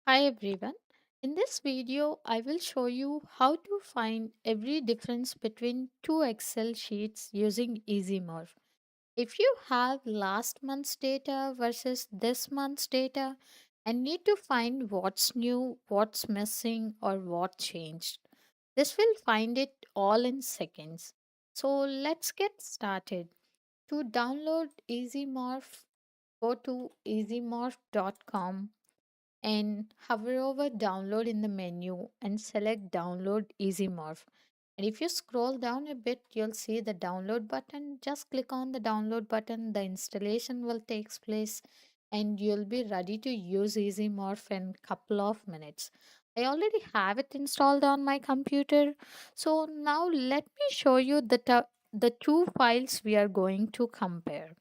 Hi everyone. In this video, I will show you how to find every difference between two Excel sheets using EasyMorph. If you have last month's data versus this month's data and need to find what's new, what's missing, or what changed, this will find it all in seconds. So let's get started. To download EasyMorph, go to easymorph.com and hover over download in the menu and select download EasyMorph. And if you scroll down a bit, you'll see the download button. Just click on the download button, the installation will take place and you'll be ready to use EasyMorph in couple of minutes. I already have it installed on my computer. So now let me show you the two files we are going to compare.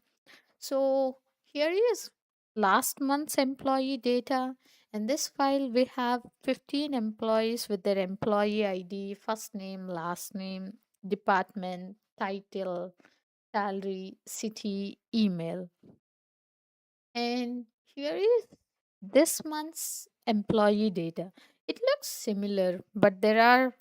So here is last month's employee data. In this file, we have 15 employees with their employee ID, first name, last name, department, title, salary, city, email. And here is this month's employee data. It looks similar, but there are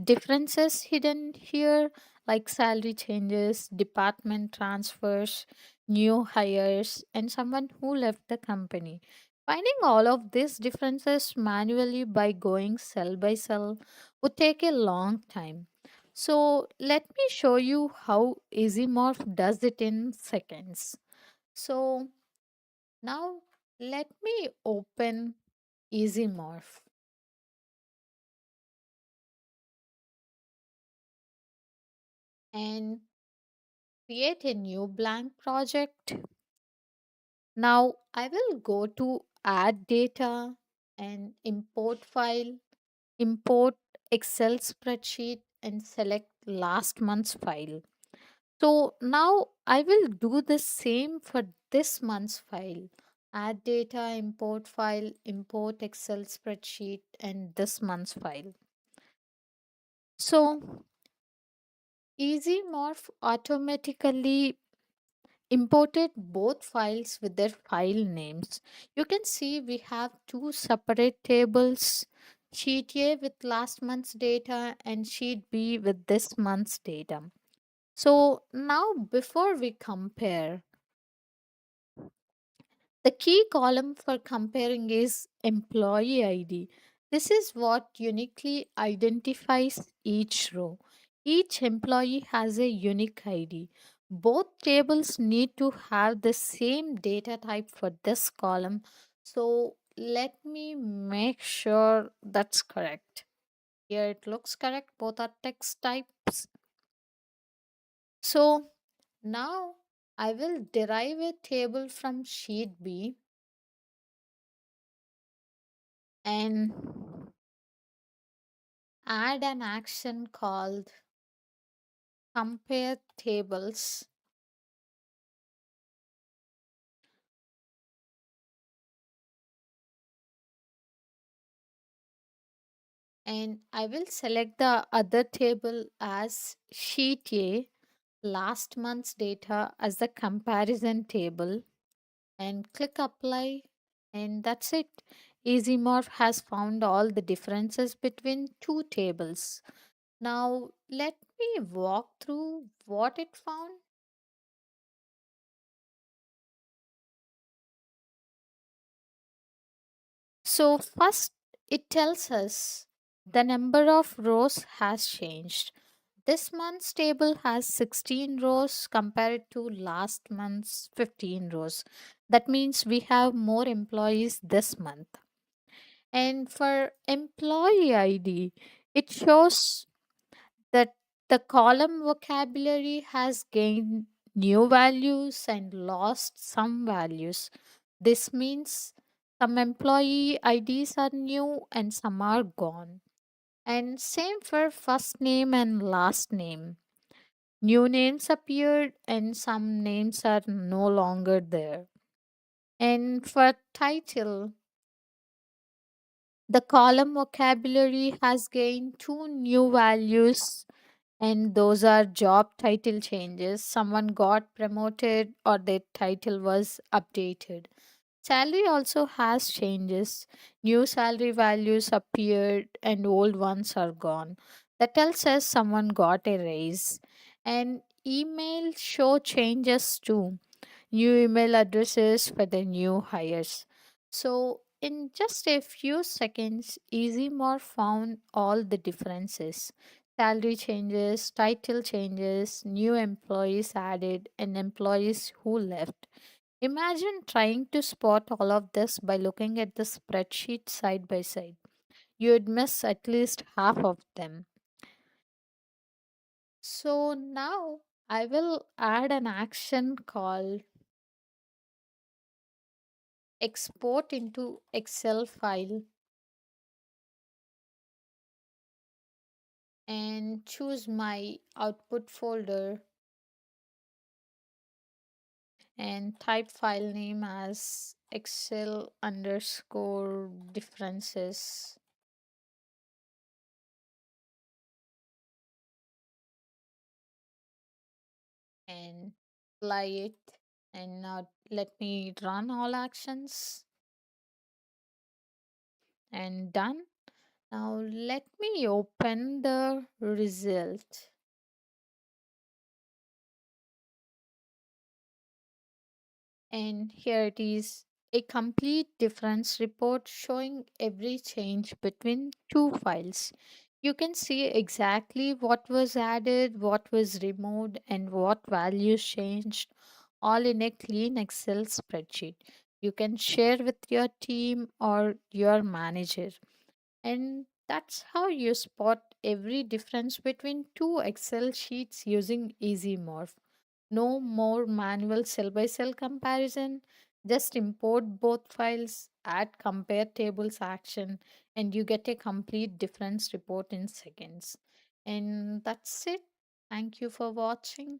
differences hidden here, like salary changes, department transfers, new hires, and someone who left the company. Finding all of these differences manually by going cell by cell would take a long time. So, let me show you how EasyMorph does it in seconds. So, now let me open EasyMorph and create a new blank project. Now I will go to add data and import file, import Excel spreadsheet and select last month's file. So now I will do the same for this month's file. Add data, import file, import Excel spreadsheet and this month's file. So EasyMorph automatically imported both files with their file names. You can see we have two separate tables, sheet A with last month's data and sheet B with this month's data. So now before we compare, the key column for comparing is employee ID. This is what uniquely identifies each row. Each employee has a unique ID. Both tables need to have the same data type for this column. So let me make sure that's correct. Here it looks correct. Both are text types. So now I will derive a table from sheet B and add an action called compare tables, and I will select the other table as sheet A, last month's data as the comparison table, and click apply, and that's it. EasyMorph has found all the differences between two tables. Now let me walk through what it found. So, first, it tells us the number of rows has changed. This month's table has 16 rows compared to last month's 15 rows. That means we have more employees this month. And for employee ID, it shows that the column vocabulary has gained new values and lost some values. This means some employee IDs are new and some are gone. And same for first name and last name. New names appeared and some names are no longer there. And for title, the column vocabulary has gained two new values, and those are job title changes. Someone got promoted or their title was updated. Salary also has changes. New salary values appeared and old ones are gone. That tells us someone got a raise. And email show changes too. New email addresses for the new hires. So in just a few seconds, EasyMore found all the differences. Salary changes, title changes, new employees added, and employees who left. Imagine trying to spot all of this by looking at the spreadsheet side by side. You'd miss at least half of them. So now I will add an action called export into Excel file and choose my output folder and type file name as Excel underscore differences and apply it. And now let me run all actions and done. Now let me open the result. And here it is, a complete difference report showing every change between two files. You can see exactly what was added, what was removed, and what values changed, all in a clean Excel spreadsheet. You can share with your team or your manager. And that's how you spot every difference between two Excel sheets using EasyMorph. No more manual cell by cell comparison. Just import both files, add compare tables action, and you get a complete difference report in seconds. And that's it. Thank you for watching.